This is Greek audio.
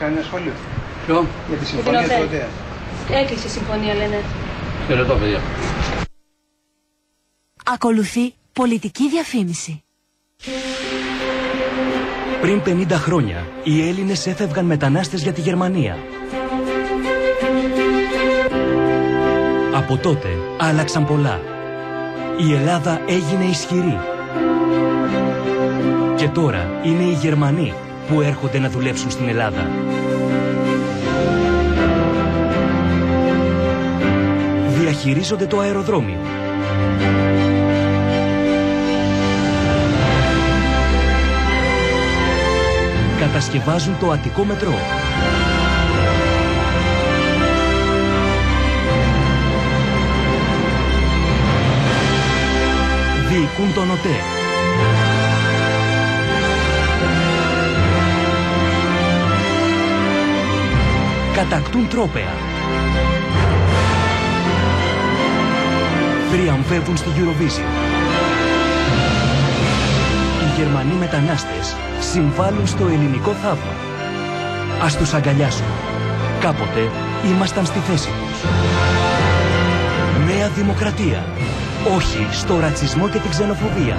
κανένα σχόλιο? Ποιο? Για τη συμφωνία του ΟΤΕ. Έκλεισε η συμφωνία, λένε. Χαιρετώ, παιδιά. Ακολουθεί πολιτική διαφήμιση. Πριν 50 χρόνια, οι Έλληνες έφευγαν μετανάστες για τη Γερμανία. Από τότε άλλαξαν πολλά. Η Ελλάδα έγινε ισχυρή. Και τώρα είναι οι Γερμανοί που έρχονται να δουλέψουν στην Ελλάδα. Διαχειρίζονται το αεροδρόμιο. Κατασκευάζουν το Αττικό μετρό. Διοικούν τον ΟΤΕ. Κατακτούν τρόπαια. Θριαμβεύουν στη Eurovision. Οι Γερμανοί μετανάστες συμβάλλουν στο ελληνικό θαύμα. Ας τους αγκαλιάσουμε. Κάποτε ήμασταν στη θέση τους. Νέα δημοκρατία. Όχι στο ρατσισμό και την ξενοφοβία.